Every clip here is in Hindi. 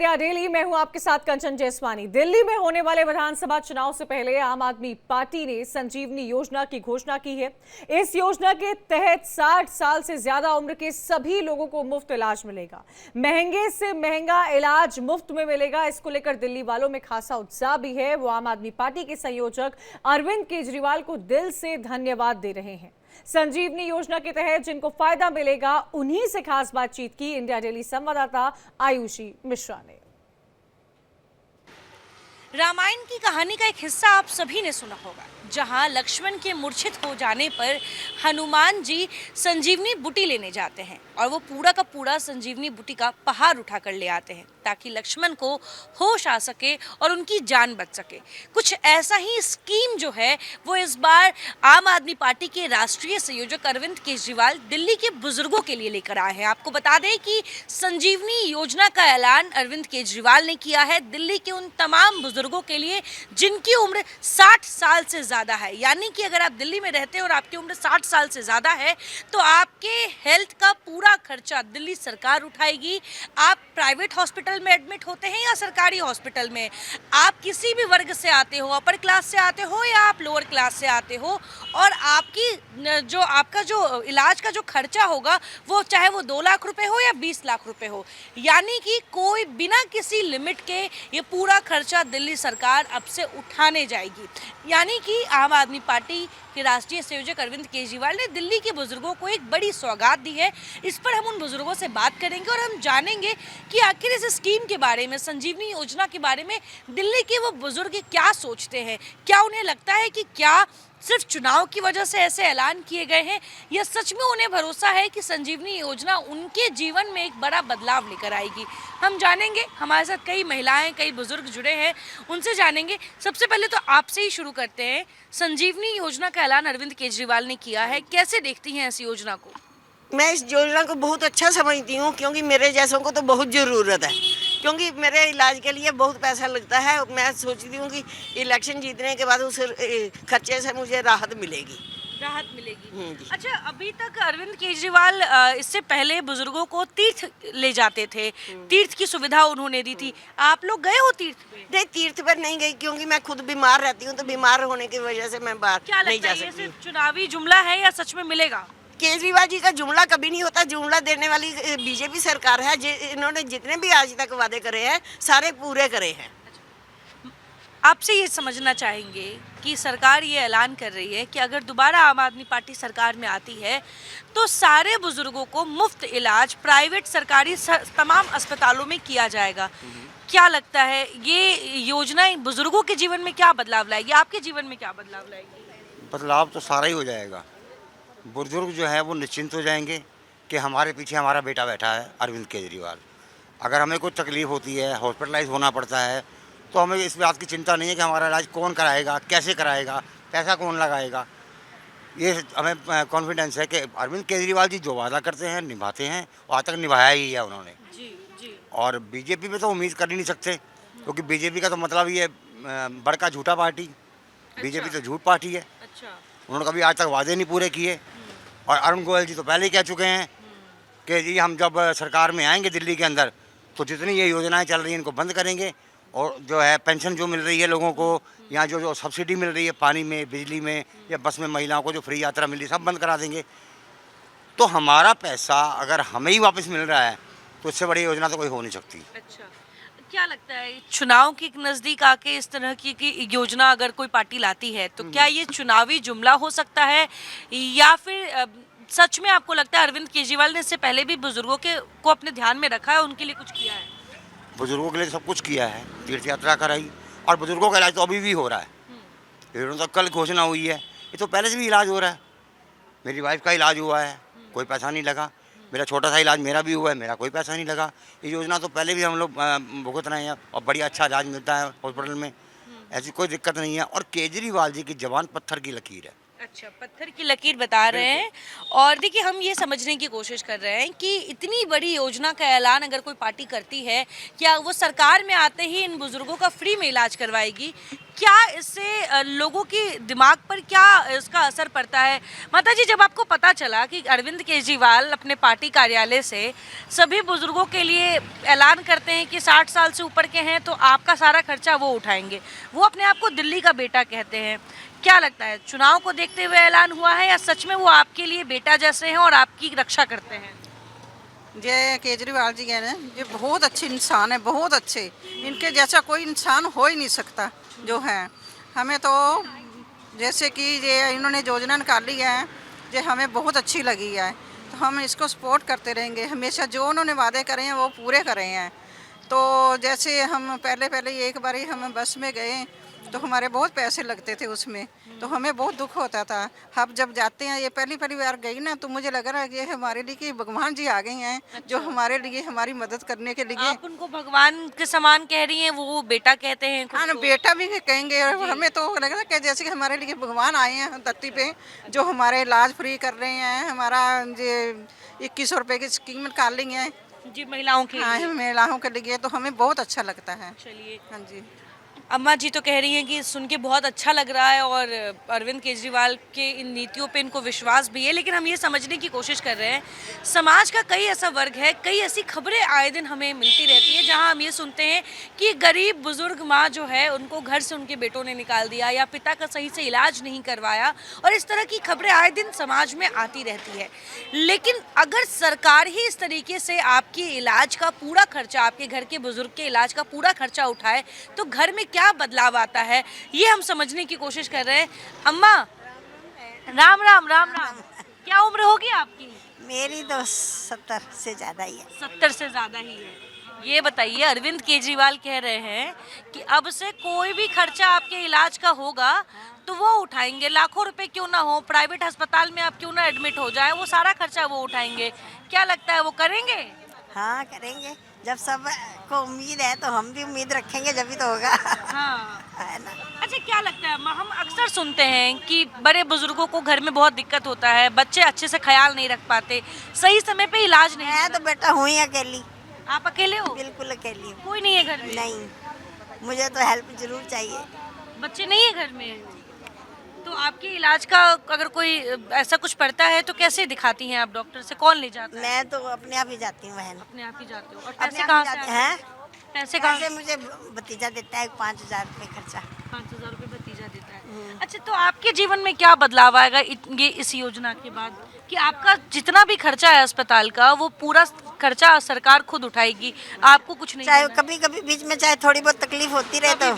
India daily. मैं हूं आपके साथ कंचन जैसवानी। दिल्ली में होने वाले विधानसभा चुनाव से पहले आम आदमी पार्टी ने संजीवनी योजना की घोषणा की है। इस योजना के तहत 60 साल से ज्यादा उम्र के सभी लोगों को मुफ्त इलाज मिलेगा। महंगे से महंगा इलाज मुफ्त में मिलेगा। इसको लेकर दिल्ली वालों में खासा उत्साह भी है। वो आम आदमी पार्टी के संयोजक अरविंद केजरीवाल को दिल से धन्यवाद दे रहे हैं। संजीवनी योजना के तहत जिनको फायदा मिलेगा उन्हीं से खास बातचीत की इंडिया डेली संवाददाता आयुषी मिश्रा ने। रामायण की कहानी का एक हिस्सा आप सभी ने सुना होगा, जहां लक्ष्मण के मूर्छित हो जाने पर हनुमान जी संजीवनी बूटी लेने जाते हैं और वो पूरा का पूरा संजीवनी बूटी का पहाड़ उठा कर ले आते हैं ताकि लक्ष्मण को होश आ सके और उनकी जान बच सके। कुछ ऐसा ही स्कीम जो है वो इस बार आम आदमी पार्टी के राष्ट्रीय संयोजक अरविंद केजरीवाल दिल्ली के बुजुर्गों के लिए लेकर आए हैं। आपको बता दें कि संजीवनी योजना का ऐलान अरविंद केजरीवाल ने किया है दिल्ली के उन तमाम बुजुर्गों के लिए जिनकी उम्र 60 साल से ज़्यादा है। यानी कि अगर आप दिल्ली में रहते हैं और आपकी उम्र 60 साल से ज़्यादा है तो आपके हेल्थ का पूरा खर्चा दिल्ली सरकार उठाएगी। आप प्राइवेट हॉस्पिटल में एडमिट होते हैं या सरकारी हॉस्पिटल में, आप किसी भी वर्ग से आते हो, अपर क्लास से आते हो या आप लोअर क्लास से आते हो, और आपका जो इलाज का जो खर्चा होगा वो चाहे वो 2 लाख रुपए हो या 20 लाख रुपए हो, यानी कि कोई बिना किसी लिमिट के ये पूरा खर्चा दिल्ली सरकार अब से उठाने जाएगी। यानी कि आम आदमी पार्टी के राष्ट्रीय संयोजक अरविंद केजरीवाल ने दिल्ली के बुजुर्गों को एक बड़ी सौगात दी है। इस पर हम उन बुजुर्गों से बात करेंगे और हम जानेंगे कि आखिर इस स्कीम के बारे में, संजीवनी योजना के बारे में दिल्ली के वो बुजुर्ग क्या सोचते हैं। क्या उन्हें लगता है कि क्या सिर्फ चुनाव की वजह से ऐसे ऐलान किए गए हैं या सच में उन्हें भरोसा है कि संजीवनी योजना उनके जीवन में एक बड़ा बदलाव लेकर आएगी। हम जानेंगे। हमारे साथ कई महिलाएं, कई बुजुर्ग जुड़े हैं, उनसे जानेंगे। सबसे पहले तो आपसे ही शुरू करते हैं। संजीवनी योजना का ऐलान अरविंद केजरीवाल ने किया है, कैसे देखती हैं इस योजना को? मैं इस योजना को बहुत अच्छा समझती हूँ क्योंकि मेरे जैसों को तो बहुत ज़रूरत है, क्योंकि मेरे इलाज के लिए बहुत पैसा लगता है। मैं सोचती हूँ कि इलेक्शन जीतने के बाद उस खर्चे से मुझे राहत मिलेगी। अच्छा, अभी तक अरविंद केजरीवाल इससे पहले बुजुर्गों को तीर्थ ले जाते थे, तीर्थ की सुविधा उन्होंने दी थी। आप लोग गए हो तीर्थ पे? नहीं, तीर्थ पर नहीं गई क्योंकि मैं खुद बीमार रहती हूँ, तो बीमार होने की वजह से मैं बाहर नहीं जा सकती। ये सिर्फ चुनावी जुमला है या सच में मिलेगा? केजरीवाल जी का जुमला कभी नहीं होता। जुमला देने वाली बीजेपी सरकार है। इन्होंने जितने भी आज तक वादे करे हैं सारे पूरे करे हैं। आपसे ये समझना चाहेंगे कि सरकार ये ऐलान कर रही है कि अगर दोबारा आम आदमी पार्टी सरकार में आती है तो सारे बुजुर्गों को मुफ्त इलाज प्राइवेट सरकारी तमाम अस्पतालों में किया जाएगा। क्या लगता है ये योजना बुजुर्गों के जीवन में क्या बदलाव लाएगी, आपके जीवन में क्या बदलाव लाएगी? बदलाव तो सारा ही हो जाएगा। बुजुर्ग जो है वो निश्चिंत हो जाएंगे कि हमारे पीछे हमारा बेटा बैठा है अरविंद केजरीवाल। अगर हमें कोई तकलीफ़ होती है, हॉस्पिटलाइज होना पड़ता है, तो हमें इस बात की चिंता नहीं है कि हमारा इलाज कौन कराएगा, कैसे कराएगा, पैसा कौन लगाएगा। ये हमें कॉन्फिडेंस है कि अरविंद केजरीवाल जी जो वादा करते हैं निभाते हैं, और आज तक निभाया ही है उन्होंने। जी। और बीजेपी पे तो उम्मीद कर ही नहीं सकते, क्योंकि बीजेपी का तो मतलब ये बड़का झूठा पार्टी। बीजेपी तो झूठ पार्टी है। अच्छा। उन्होंने कभी आज तक वादे नहीं पूरे किए। और अरुण गोयल जी तो पहले ही कह चुके हैं कि जी हम जब सरकार में आएंगे दिल्ली के अंदर तो जितनी ये योजनाएं चल रही हैं इनको बंद करेंगे, और जो है पेंशन जो मिल रही है लोगों को, या जो सब्सिडी मिल रही है पानी में, बिजली में, या बस में महिलाओं को जो फ्री यात्रा मिल रही है, सब बंद करा देंगे। तो हमारा पैसा अगर हमें ही वापस मिल रहा है तो इससे बड़ी योजना तो कोई हो नहीं सकती। अच्छा, क्या लगता है चुनाव के नजदीक आके इस तरह की योजना अगर कोई पार्टी लाती है तो क्या ये चुनावी जुमला हो सकता है, या फिर सच में आपको लगता है अरविंद केजरीवाल ने इससे पहले भी बुजुर्गों को अपने ध्यान में रखा है, उनके लिए कुछ किया है? बुजुर्गों के लिए सब कुछ किया है, तीर्थ यात्रा कराई, और बुजुर्गों का इलाज तो अभी भी हो रहा है। तो कल घोषणा हुई है, ये तो पहले से भी इलाज हो रहा है। मेरी वाइफ का इलाज हुआ है, कोई पैसा नहीं लगा। मेरा छोटा सा इलाज मेरा भी हुआ है, मेरा कोई पैसा नहीं लगा। ये योजना तो पहले भी हम लोग भुगत रहे हैं और बढ़िया अच्छा इलाज मिलता है हॉस्पिटल में, ऐसी कोई दिक्कत नहीं है। और केजरीवाल जी की जबान पत्थर की लकीर है। अच्छा, पत्थर की लकीर बता रहे हैं। और देखिए, हम ये समझने की कोशिश कर रहे हैं कि इतनी बड़ी योजना का ऐलान अगर कोई पार्टी करती है, क्या वो सरकार में आते ही इन बुजुर्गों का फ्री में इलाज करवाएगी? क्या इससे लोगों की दिमाग पर क्या इसका असर पड़ता है? माता जी, जब आपको पता चला कि अरविंद केजरीवाल अपने पार्टी कार्यालय से सभी बुजुर्गों के लिए ऐलान करते हैं कि 60 साल से ऊपर के हैं तो आपका सारा खर्चा वो उठाएंगे, वो अपने आप को दिल्ली का बेटा कहते हैं, क्या लगता है, चुनाव को देखते हुए ऐलान हुआ है या सच में वो आपके लिए बेटा जैसे हैं और आपकी रक्षा करते हैं? ये केजरीवाल जी है ना, ये बहुत अच्छे इंसान है, बहुत अच्छे। इनके जैसा कोई इंसान हो ही नहीं सकता जो है। हमें तो जैसे कि ये इन्होंने योजना निकाली है, ये हमें बहुत अच्छी लगी है, तो हम इसको सपोर्ट करते रहेंगे हमेशा। जो उन्होंने वादे करे हैं वो पूरे करे हैं। तो जैसे हम पहले एक बारी हम बस में गए तो हमारे बहुत पैसे लगते थे उसमें, तो हमें बहुत दुख होता था। अब जब जाते हैं, ये पहली बार गई ना, तो मुझे लग रहा है कि ये हमारे लिए कि भगवान जी आ गए हैं जो हमारे लिए हमारी मदद करने के लिए। आप उनको भगवान के समान कह रही हैं, वो बेटा कहते हैं खुद हाँ ना, को। बेटा भी कहेंगे। हमें तो लग रहा है कि जैसे कि हमारे लिए भगवान आए हैं धरती पे, जो हमारे इलाज फ्री कर रहे हैं। हमारा ये 2100 रुपये की स्कीम निकाल ली है जी, महिलाओं के हाँ, लिए। महिलाओं के लिए, तो हमें बहुत अच्छा लगता है। चलिए, हाँ जी। अम्मा जी तो कह रही हैं कि सुन के बहुत अच्छा लग रहा है और अरविंद केजरीवाल के इन नीतियों पे इनको विश्वास भी है, लेकिन हम ये समझने की कोशिश कर रहे हैं, समाज का कई ऐसा वर्ग है, कई ऐसी खबरें आए दिन हमें मिलती रहती है जहां हम ये सुनते हैं कि गरीब बुजुर्ग माँ जो है उनको घर से उनके बेटों ने निकाल दिया या पिता का सही से इलाज नहीं करवाया, और इस तरह की खबरें आए दिन समाज में आती रहती है। लेकिन अगर सरकार ही इस तरीके से आपके इलाज का पूरा खर्चा, आपके घर के बुजुर्ग के इलाज का पूरा खर्चा उठाए, तो घर में क्या बदलाव आता है, ये हम समझने की कोशिश कर रहे हैं। अम्मा, राम राम राम राम, क्या उम्र होगी आपकी? मेरी तो 70 से ज़्यादा ही है। 70 से ज्यादा ही है। ये बताइए, अरविंद केजरीवाल कह रहे हैं कि अब से कोई भी खर्चा आपके इलाज का होगा तो वो उठाएंगे, लाखों रुपए क्यों ना हो, प्राइवेट अस्पताल में आप क्यों ना एडमिट हो जाए, वो सारा खर्चा वो उठाएंगे। क्या लगता है वो करेंगे? हाँ, करेंगे। जब सब को उम्मीद है तो हम भी उम्मीद रखेंगे, जब भी तो होगा। हाँ। है ना। अच्छा, क्या लगता है अम्मा, हम अक्सर सुनते हैं कि बड़े बुजुर्गों को घर में बहुत दिक्कत होता है, बच्चे अच्छे से ख्याल नहीं रख पाते, सही समय पे इलाज नहीं मैं तो बेटा हूँ ही अकेली, आप अकेले हो? बिल्कुल अकेली हूँ। कोई नहीं है घर में? नहीं, मुझे तो हेल्प जरूर चाहिए। बच्चे नहीं है घर में? तो आपके इलाज का अगर कोई ऐसा कुछ पड़ता है तो कैसे दिखाती हैं आप डॉक्टर से, कौन ले जाता है? मैं तो अपने आप ही जाती हूँ बहन। अपने आप ही जाते हो? और अपने पैसे आप कहाँ ही से जाती आते हैं? हैं। पैसे कहाँ? पैसे मुझे भतीजा देता है 5000 रुपये खर्चा। 5000 रुपये भतीजा देता है। अच्छा, तो आपके जीवन में क्या बदलाव आएगा ये इस योजना के बाद, कि आपका जितना भी खर्चा है अस्पताल का वो पूरा खर्चा सरकार खुद उठाएगी, आपको कुछ नहीं चाहे देना है? कभी कभी बीच में चाहे थोड़ी बहुत तकलीफ होती रहे तो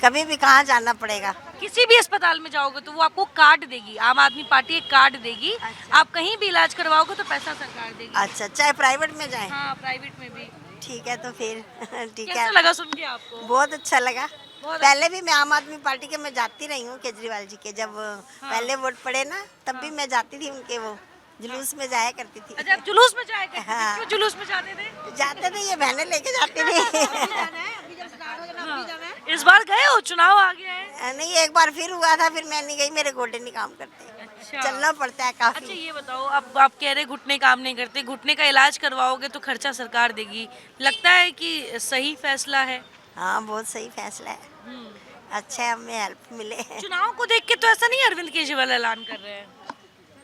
कभी भी कहाँ जाना पड़ेगा। किसी भी अस्पताल में जाओगे तो वो आपको कार्ड देगी, आम आदमी पार्टी एक कार्ड देगी। आप कहीं भी इलाज करवाओगे तो पैसा सरकार देगी। अच्छा, चाहे प्राइवेट में जाए। हाँ, प्राइवेट में भी। ठीक है, तो फिर ठीक कैसा है। लगा सुन के आपको? बहुत अच्छा लगा। बहुत पहले भी मैं आम आदमी पार्टी के मैं जाती रही हूँ, केजरीवाल जी के जब पहले वोट पड़े ना, तब भी मैं जाती थी उनके वो जुलूस में जाया करती थी। अच्छा, आप जुलूस में जाया करते थे? हाँ। क्यों जुलूस में जाते थे? जाते थे, ये बहनें लेके जाती थी। इस बार गए हो, चुनाव आ गया है? नहीं, एक बार फिर हुआ था, फिर मैं नहीं गई, मेरे गोडे नहीं काम करते। अच्छा। चलना पड़ता है अच्छा, काफी। ये बताओ, अब आप कह रहे घुटने काम नहीं करते, घुटने का इलाज करवाओगे तो खर्चा सरकार देगी, लगता है कि सही फैसला है? हाँ, बहुत सही फैसला है। अच्छा है, हमें हेल्प मिले। चुनाव को देख के तो ऐसा नहीं अरविंद केजरीवाल ऐलान कर रहे हैं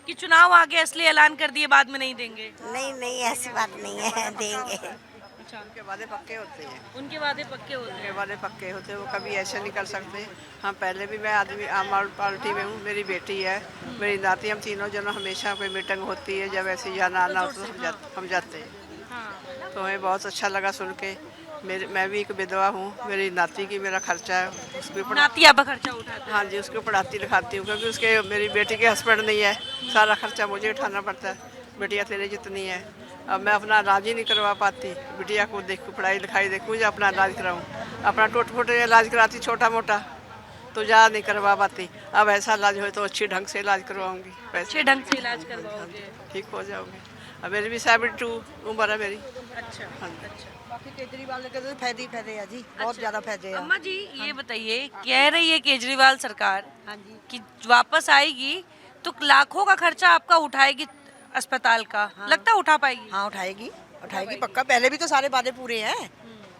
कि चुनाव आ गया इसलिए ऐलान कर दिए, बाद में नहीं देंगे? नहीं नहीं, ऐसी बात नहीं है, देंगे। अच्छा, उनके वादे पक्के होते हैं। उनके वादे पक्के होते उनके हैं। वादे पक्के होते हैं, वो कभी ऐसे नहीं कर सकते। हाँ, पहले भी मैं आदमी आम आदमी पार्टी में हूँ, मेरी बेटी है, मेरी नाती, हम तीनों जनों हमेशा कोई मीटिंग होती है, जब ऐसे जाना आना होता है तो हम जाते हैं। हाँ। तो हमें बहुत अच्छा लगा सुन के। मैं भी एक विधवा हूँ, मेरी नाती की मेरा खर्चा है, उसके ऊपर नाती आपका खर्चा उठाते हैं? हाँ जी, उसको पढ़ाती लिखाती हूँ, क्योंकि उसके मेरी बेटी के हस्बैंड नहीं है, सारा खर्चा मुझे उठाना पड़ता है। बेटियाँ तेरे जितनी है, अब मैं अपना इलाज ही नहीं करवा पाती, बिटिया को देखूँ, पढ़ाई लिखाई देखूँ, या अपना इलाज कराऊँ। अपना टोट फोटे इलाज कराती छोटा मोटा, तो ज़्यादा नहीं करवा पाती। अब ऐसा इलाज हो तो अच्छी ढंग से इलाज करवाऊँगी, अच्छे पैसे ढंग से इलाज करवाओगे? ठीक हो जाओगे। अब मेरी भी 72 उम्र है मेरी। अच्छा, हाँ जी। अच्छा। बाकी केजरीवाल के तो फायदे ही फायदे है जी, बहुत ज्यादा फायदे हैं। अम्मा जी ये बताइए, कह रही है केजरीवाल सरकार हाँ जी। कि वापस आएगी तो लाखों का खर्चा आपका उठाएगी अस्पताल का, लगता है उठा पाएगी? हाँ उठाएगी, उठाएगी पक्का। पहले भी तो सारे वादे पूरे हैं,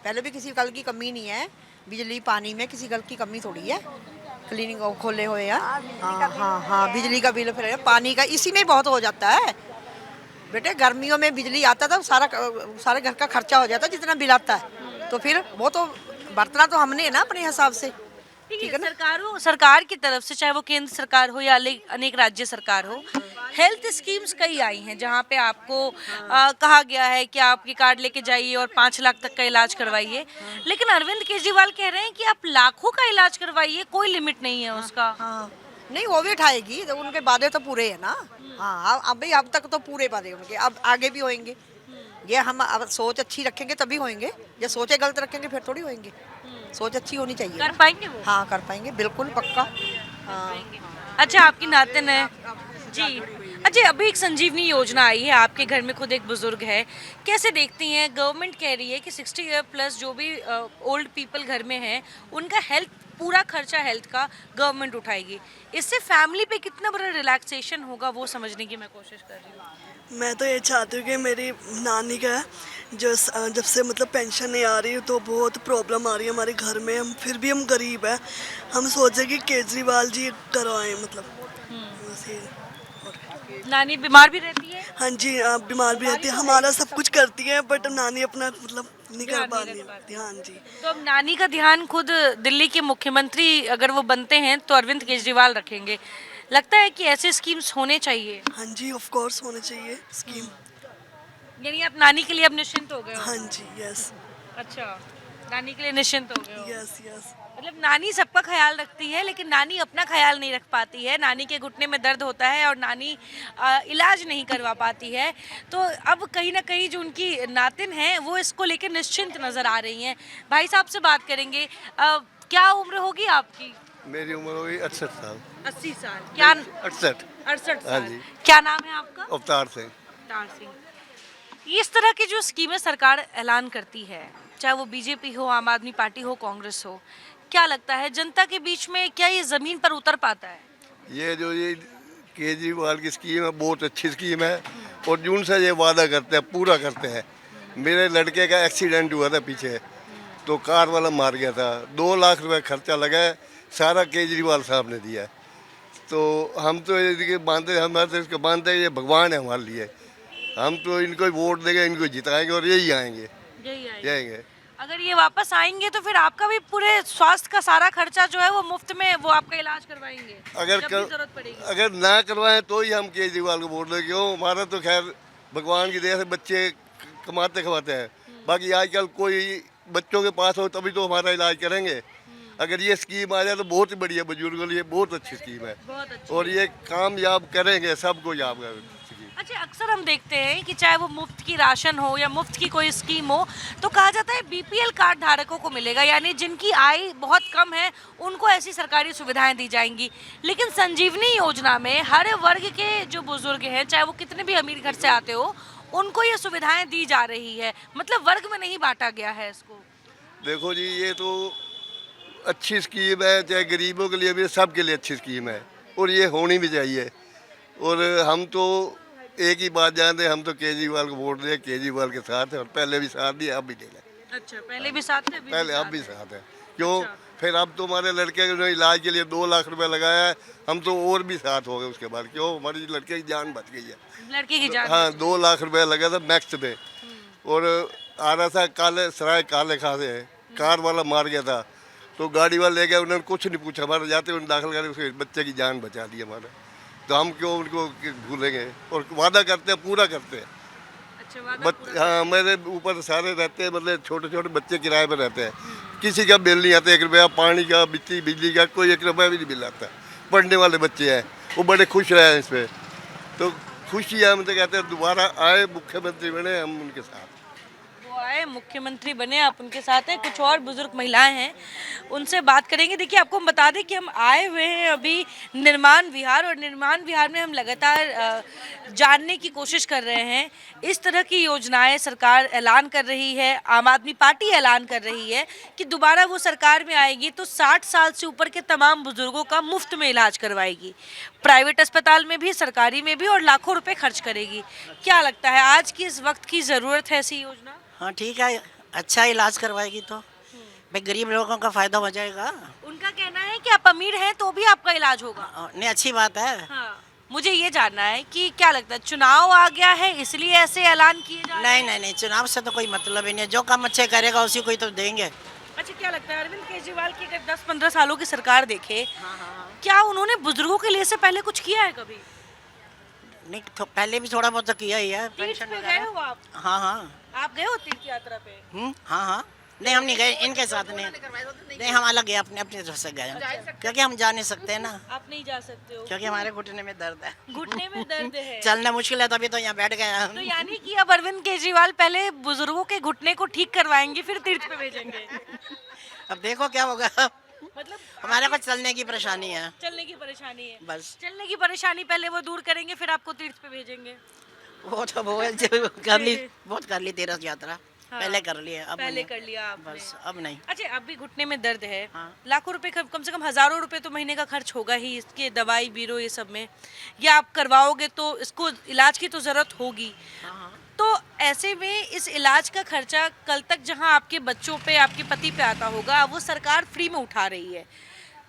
पहले भी किसी कल की कमी नहीं है। बिजली पानी में किसी कल की कमी थोड़ी है, क्लीनिंग खोले हुए हैं। हाँ हाँ हाँ, बिजली का बिल, फिर पानी का, इसी में बहुत हो जाता है बेटे। गर्मियों में बिजली आता था, सारे घर का खर्चा हो जाता जितना बिल आता है, तो फिर वो तो बरतना तो हमने है ना अपने हिसाब से। ठीक है, सरकार की तरफ से, चाहे वो केंद्र सरकार हो या अनेक राज्य सरकार हो, हेल्थ स्कीम्स कई आई हैं जहां पे आपको कहा गया है कि आप ये कार्ड लेके जाइए और 5 लाख तक का इलाज करवाइए। लेकिन अरविंद केजरीवाल कह रहे हैं कि आप लाखों का इलाज करवाइए, कोई लिमिट नहीं है उसका। हाँ नहीं, वो भी उठाएगी, तो उनके वादे तो पूरे है ना। हाँ अब भाई, अब तक तो पूरे वादे उनके, अब आगे भी होंगे। ये हम अब सोच अच्छी रखेंगे तभी होंगे, जब सोचे गलत रखेंगे फिर थोड़ी होंगे। सोच अच्छी होनी चाहिए। कर पाएंगे वो? हाँ कर पाएंगे, बिल्कुल पक्का। हाँ। अच्छा, आपकी नातिन है जी। अच्छा, अभी एक संजीवनी योजना आई है, आपके घर में खुद एक बुजुर्ग है, कैसे देखती हैं? गवर्नमेंट कह रही है कि 60 ईयर प्लस जो भी ओल्ड पीपल घर में हैं, उनका हेल्थ, पूरा खर्चा हेल्थ का गवर्नमेंट उठाएगी। इससे फैमिली पे कितना बड़ा रिलैक्सेशन होगा वो समझने की मैं कोशिश कर रही हूँ। मैं तो ये चाहती हूँ कि मेरी नानी का जो जब से मतलब पेंशन नहीं आ रही तो बहुत प्रॉब्लम आ रही है हमारे घर में। हम फिर भी हम गरीब हैं, हम सोचे कि केजरीवाल जी करवाएं, मतलब वैसे। नानी बीमार भी रहती है? हाँ जी, बीमार भी रहती है, हमारा सब कुछ करती है, बट नानी अपना मतलब नहीं कर पा रही। हाँ जी। तो अब नानी का ध्यान खुद दिल्ली के मुख्यमंत्री अगर वो बनते हैं तो अरविंद केजरीवाल रखेंगे। लगता है कि ऐसे स्कीम्स होने चाहिए? हाँ जी, ऑफ कोर्स होने चाहिए स्कीम। यानी आप नानी के लिए अब निश्चिंत हो गए हो? हाँ जी, यस। अच्छा, नानी के लिए निश्चिंत हो गए हो? Yes yes. मतलब नानी सबका ख्याल रखती है लेकिन नानी अपना ख्याल नहीं रख पाती है। नानी के घुटने में दर्द होता है और नानी इलाज नहीं करवा पाती है। तो अब कहीं ना कहीं जो उनकी नातिन है वो इसको लेकर निश्चिंत नज़र आ रही हैं। भाई साहब से बात करेंगे। क्या उम्र होगी आपकी? मेरी उम्र होगी 68 साल। 80 साल? क्या? 68। 68 हाँ साल। जी। क्या नाम है आपका? अवतार सिंह। अवतार सिंह। इस तरह की जो स्कीमें सरकार ऐलान करती है, चाहे वो बीजेपी हो, आम आदमी पार्टी हो, कांग्रेस हो, क्या लगता है जनता के बीच में क्या ये ज़मीन पर उतर पाता है? ये केजरीवाल की स्कीम है, बहुत अच्छी स्कीम है और जून से ये वादा करते हैं, पूरा करते हैं। मेरे लड़के का एक्सीडेंट हुआ था पीछे, तो कार वाला मार गया था, 2 लाख रुपए खर्चा लगा है, सारा केजरीवाल साहब ने दिया है। तो हम तो ये मानते, हमारे तो इसको मानते हैं ये भगवान है हमारे लिए। हम तो इनको वोट देंगे, इनको जिताएंगे और यही आएंगे, यही आएंगे। अगर ये वापस आएंगे तो फिर आपका भी पूरे स्वास्थ्य का सारा खर्चा जो है वो मुफ्त में वो आपका इलाज करवाएंगे जब भी जरूरत पड़ेगी। अगर ना करवाएं तो ही हम केजरीवाल को वोट देंगे। क्यों? हमारा तो खैर भगवान की दया से बच्चे कमाते खवाते हैं, बाकी आजकल कोई बच्चों के पास हो तभी तो हमारा इलाज करेंगे। अगर ये स्कीम आ जाए तो बहुत ही बढ़िया, बुजुर्गों के लिए बहुत अच्छी स्कीम है, बहुत अच्छी। और ये कामयाब करेंगे, सबको याब करेंगे। अच्छा, अक्सर हम देखते हैं कि चाहे वो मुफ्त की राशन हो या मुफ्त की कोई स्कीम हो तो कहा जाता है बीपीएल कार्ड धारकों को मिलेगा, यानी जिनकी आय बहुत कम है उनको ऐसी सरकारी सुविधाएं दी जाएंगी। लेकिन संजीवनी योजना में हर वर्ग के जो बुजुर्ग हैं, चाहे वो कितने भी अमीर घर से आते हो, उनको ये सुविधाएं दी जा रही है। मतलब वर्ग में नहीं बांटा गया है इसको। देखो जी, ये तो अच्छी स्कीम है, चाहे गरीबों के लिए भी, सबके लिए अच्छी स्कीम है और ये होनी भी चाहिए। और हम तो एक ही बात जानते हैं, हम तो केजरीवाल को वोट दें, केजरीवाल के साथ है और पहले भी साथ दिए, अब भी दे लें। अच्छा, पहले भी साथ थे, पहले अब भी साथ है। क्यों? फिर अब तो हमारे लड़के ने इलाज के लिए 2 लाख रुपए लगाया है, हम तो और भी साथ हो गए उसके बाद। क्यों? हमारी लड़के की जान बच गई है। लड़के की जान? हाँ, 2 लाख रुपए लगा था मैक्स में, और आ रहा था काले सराय काले खासे, कार वाला मार गया था, तो गाड़ी वाले ले गए, उन्होंने कुछ नहीं पूछा, हमारे जाते उन्होंने दाखिल कर उसके बच्चे की जान बचा दी हमारा। तो हम क्यों उनको भूलेंगे? और वादा करते हैं, पूरा करते हैं। अच्छा, हाँ, मेरे ऊपर सारे रहते हैं, मतलब छोटे छोटे बच्चे किराए पर रहते हैं, किसी का बिल नहीं आता, 1 रुपया पानी का, बिजली का, कोई 1 रुपया भी नहीं बिल आता। पढ़ने वाले बच्चे हैं, वो बड़े खुश रहे हैं इस पर। तो खुशी है, हम तो कहते हैं दोबारा आए मुख्यमंत्री बने हम उनके साथ। वो आए हैं, मुख्यमंत्री बने, आप उनके साथ हैं, कुछ और बुजुर्ग महिलाएं हैं, उनसे बात करेंगे। देखिए, आपको हम बता दें कि हम आए हुए हैं अभी निर्माण विहार, और निर्माण विहार में हम लगातार जानने की कोशिश कर रहे हैं। इस तरह की योजनाएं सरकार ऐलान कर रही है, आम आदमी पार्टी ऐलान कर रही है कि दोबारा वो सरकार में आएगी तो 60 साल से ऊपर के तमाम बुजुर्गों का मुफ्त में इलाज करवाएगी, प्राइवेट अस्पताल में भी, सरकारी में भी, और लाखों रुपए खर्च करेगी। क्या लगता है आज की इस वक्त की ज़रूरत है ऐसी योजना? हाँ ठीक है, अच्छा इलाज करवाएगी तो भाई गरीब लोगों का फायदा हो जाएगा। उनका कहना है कि आप अमीर हैं तो भी आपका इलाज होगा। नहीं, अच्छी बात है। हाँ, मुझे ये जानना है कि क्या लगता है, चुनाव आ गया है इसलिए ऐसे ऐलान किए जा रहे हैं? नहीं, चुनाव से तो कोई मतलब ही नहीं है, जो काम अच्छे करेगा उसी को ही तो देंगे। अच्छा, क्या लगता है अरविंद केजरीवाल की अगर 10-15 सालों की सरकार देखे, क्या उन्होंने बुजुर्गों के लिए से पहले कुछ किया है कभी? नहीं, तो पहले भी थोड़ा बहुत तो किया ही है। तीर्थ पे गए हो आप? हाँ। आप गए हो तीर्थ यात्रा पे? हाँ। नहीं, हम नहीं गए, इनके साथ नहीं, हम अलग गए, अपने तरफ से गए, क्योंकि हम जा नहीं सकते हैं ना। आप नहीं जा सकते हो क्योंकि हमारे घुटने में दर्द है। घुटने में दर्द है। चलना मुश्किल है, तभी तो यहाँ बैठ गए हम। तो यानी कि अब अरविंद केजरीवाल पहले बुजुर्गों के घुटने को ठीक करवाएंगे, फिर तीर्थ पे भेजेंगे। अब देखो क्या होगा। मतलब हमारे को चलने की परेशानी है। चलने की परेशानी है, बस चलने की परेशानी पहले वो दूर करेंगे, फिर आपको तीर्थ पे भेजेंगे। वो तो बहुत कर ली तीर्थ यात्रा। हाँ, पहले कर लिए, अब पहले नहीं। कर लिया आपने। बस अब नहीं। अच्छा, अब भी घुटने में दर्द है। हाँ। लाखों रुपए, कम से कम हजारों रुपए तो महीने का खर्च होगा ही इसके दवाई बीरो ये सब में, या आप करवाओगे तो इसको इलाज की तो जरूरत होगी। तो ऐसे में इस इलाज का खर्चा कल तक जहां आपके बच्चों पे, आपके पति पे आता होगा, वो सरकार फ्री में उठा रही है।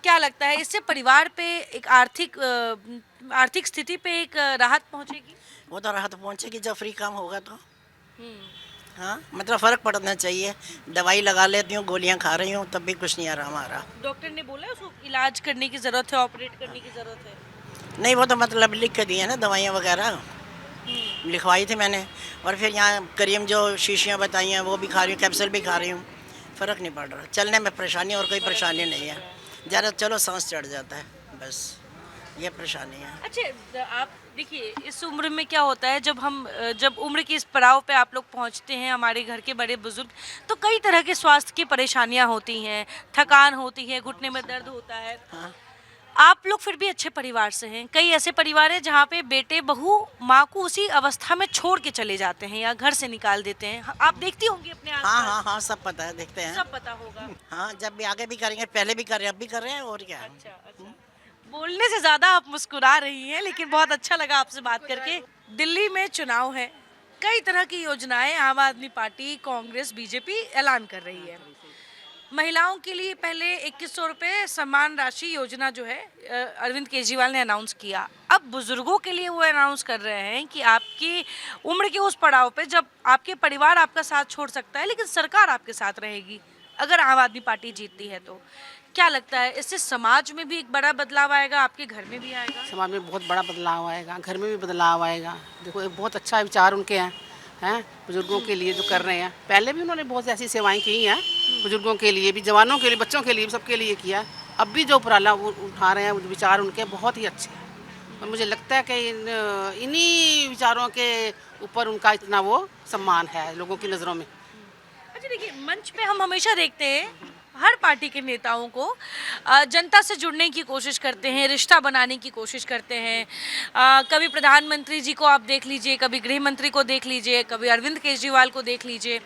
क्या लगता है इससे परिवार पे एक आर्थिक स्थिति पे एक राहत पहुंचेगी? वो तो राहत पहुँचेगी जब फ्री काम होगा तो। हाँ, मतलब फ़र्क पड़ना चाहिए। दवाई लगा लेती हूँ, गोलियाँ खा रही हूँ, तब भी कुछ नहीं आराम आ रहा। डॉक्टर ने बोला उसको इलाज करने की ज़रूरत है, ऑपरेट करने की ज़रूरत है? नहीं, वो तो मतलब लिख के दिए ना दवाइयाँ वगैरह, लिखवाई थी मैंने, और फिर यहाँ करीम जो शीशियाँ बताई हैं वो भी खा रही हूँ, कैप्सूल भी खा रही हूँ, फ़र्क नहीं पड़ रहा। चलने में परेशानी और कोई परेशानी नहीं है, ज़्यादा चलो सांस चढ़ जाता है, बस ये परेशानी है। अच्छा, आप देखिए इस उम्र में क्या होता है, जब उम्र की इस पड़ाव पे आप लोग पहुंचते हैं, हमारे घर के बड़े बुजुर्ग, तो कई तरह के स्वास्थ्य की परेशानियां होती हैं, थकान होती है, घुटने में दर्द होता है। हाँ। आप लोग फिर भी अच्छे परिवार से हैं। कई ऐसे परिवार हैं जहाँ पे बेटे बहू माँ को उसी अवस्था में छोड़ के चले जाते हैं या घर से निकाल देते हैं। आप देखती होंगी अपने आसपास? हाँ, सब पता है, देखते हैं। सब पता होगा। हाँ, जब भी आगे भी करेंगे, पहले भी कर रहे हैं, अब भी कर रहे हैं, और क्या। अच्छा। बोलने से ज्यादा आप मुस्कुरा रही हैं, लेकिन बहुत अच्छा लगा आपसे बात करके। दिल्ली में चुनाव है, कई तरह की योजनाएं आम आदमी पार्टी, कांग्रेस, बीजेपी ऐलान कर रही है। महिलाओं के लिए पहले 2100 रुपये सम्मान राशि योजना जो है अरविंद केजरीवाल ने अनाउंस किया। अब बुजुर्गों के लिए वो अनाउंस कर रहे हैं कि आपकी उम्र के उस पड़ाव पे जब आपके परिवार आपका साथ छोड़ सकता है, लेकिन सरकार आपके साथ रहेगी अगर आम आदमी पार्टी जीतती है। तो क्या लगता है इससे समाज में भी एक बड़ा बदलाव आएगा, आपके घर में भी आएगा? समाज में बहुत बड़ा बदलाव आएगा, घर में भी बदलाव आएगा। देखो, एक बहुत अच्छा विचार उनके हैं बुजुर्गों के लिए जो कर रहे हैं। पहले भी उन्होंने बहुत ऐसी सेवाएं की हैं बुजुर्गों के लिए भी, जवानों के लिए, बच्चों के लिए, सबके लिए किया। अब भी जो उपराला वो उठा रहे हैं विचार उनके बहुत ही अच्छे हैं, और मुझे लगता है कि इन्हीं विचारों के ऊपर उनका इतना वो सम्मान है लोगों की नज़रों में। अच्छा, देखिए मंच पे हम हमेशा देखते हैं हर पार्टी के नेताओं को जनता से जुड़ने की कोशिश करते हैं, रिश्ता बनाने की कोशिश करते हैं। कभी प्रधानमंत्री जी को आप देख लीजिए, कभी गृह मंत्री को देख लीजिए, कभी अरविंद केजरीवाल को देख लीजिए।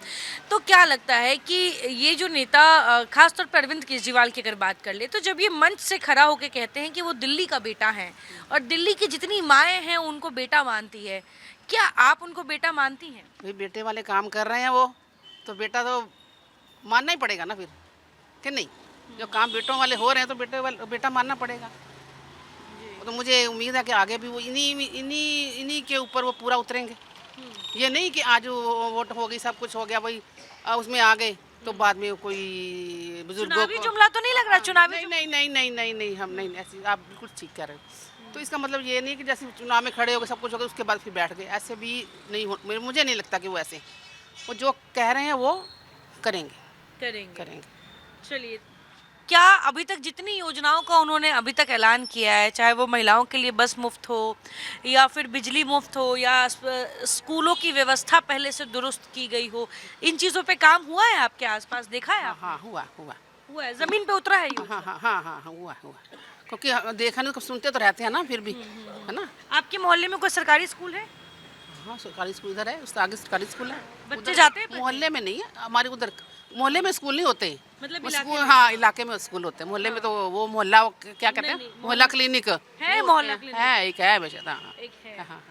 तो क्या लगता है कि ये जो नेता, खासतौर पर अरविंद केजरीवाल की अगर बात कर ले, तो जब ये मंच से खड़ा होकर कहते हैं कि वो दिल्ली का बेटा है और दिल्ली की जितनी माएँ हैं उनको बेटा मानती है, क्या आप उनको बेटा मानती हैं? भाई बेटे वाले काम कर रहे हैं वो, तो बेटा तो मानना ही पड़ेगा ना फिर, कि नहीं? जो काम बेटों वाले हो रहे हैं तो बेटा मानना पड़ेगा। तो मुझे उम्मीद है कि आगे भी वो इन्हीं के ऊपर वो पूरा उतरेंगे। ये नहीं कि आज वोट हो गई, सब कुछ हो गया, वही उसमें आ गए तो बाद में कोई बुजुर्गों को जुमला तो नहीं लग रहा चुनावी? नहीं, हम नहीं ऐसी, आप बिल्कुल ठीक कह रहे हो। तो इसका मतलब ये नहीं कि जैसे चुनाव में खड़े हो गए, सब कुछ हो गया, उसके बाद फिर बैठ गए, ऐसे भी नहीं हो। मुझे नहीं लगता कि वो ऐसे, वो जो कह रहे हैं वो करेंगे। चलिए, क्या अभी तक जितनी योजनाओं का उन्होंने अभी तक ऐलान किया है, चाहे वो महिलाओं के लिए बस मुफ्त हो या फिर बिजली मुफ्त हो या स्कूलों की व्यवस्था पहले से दुरुस्त की गई हो, इन चीज़ों पे काम हुआ है आपके आसपास, देखा है आप? हाँ हुआ हुआ हुआ है, जमीन पे उतरा है ये? हाँ हाँ हाँ हाँ हाँ हुआ हुआ, क्योंकि देखा नहीं, सुनते तो रहते हैं ना, फिर भी है ना। आपके मोहल्ले में कोई सरकारी स्कूल है? हाँ सरकारी स्कूल इधर है, उससे आगे सरकारी स्कूल है। बच्चे उधर जाते हैं? मोहल्ले में नहीं है, हमारे उधर मोहल्ले में स्कूल नहीं होते, मतलब वो इलाके स्कूल में? हाँ इलाके में स्कूल होते हैं, मोहल्ले में तो वो मोहल्ला क्या कहते हैं, मोहल्ला क्लिनिक है, मोहल्ला क्लिनिक है, एक है वैसे। हाँ एक है। हाँ हाँ।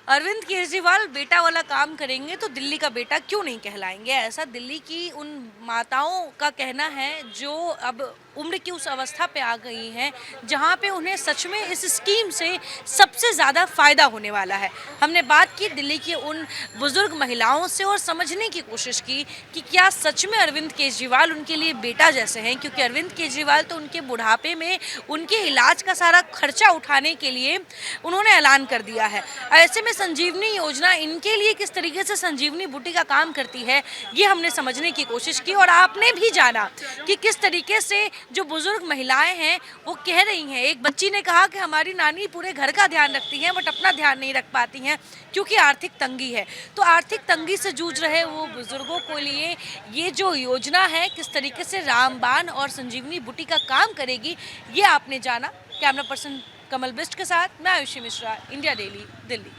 अरविंद केजरीवाल बेटा वाला काम करेंगे तो दिल्ली का बेटा क्यों नहीं कहलाएंगे, ऐसा दिल्ली की उन माताओं का कहना है जो अब उम्र की उस अवस्था पे आ गई हैं जहाँ पे उन्हें सच में इस स्कीम से सबसे ज़्यादा फ़ायदा होने वाला है। हमने बात की दिल्ली की उन बुज़ुर्ग महिलाओं से और समझने की कोशिश की कि क्या सच में अरविंद केजरीवाल उनके लिए बेटा जैसे हैं, क्योंकि अरविंद केजरीवाल तो उनके बुढ़ापे में उनके इलाज का सारा खर्चा उठाने के लिए उन्होंने ऐलान कर दिया है। ऐसे में संजीवनी योजना इनके लिए किस तरीके से संजीवनी बूटी का काम करती है, ये हमने समझने की कोशिश की और आपने भी जाना कि किस तरीके से जो बुजुर्ग महिलाएं हैं वो कह रही हैं। एक बच्ची ने कहा कि हमारी नानी पूरे घर का ध्यान रखती हैं बट अपना ध्यान नहीं रख पाती हैं क्योंकि आर्थिक तंगी है। तो आर्थिक तंगी से जूझ रहे वो बुजुर्गों के लिए ये जो योजना है किस तरीके से रामबाण और संजीवनी बूटी का काम करेगी, ये आपने जाना। कैमरा पर्सन कमल बिस्ट के साथ मैं आयुषी मिश्रा, इंडिया डेली, दिल्ली।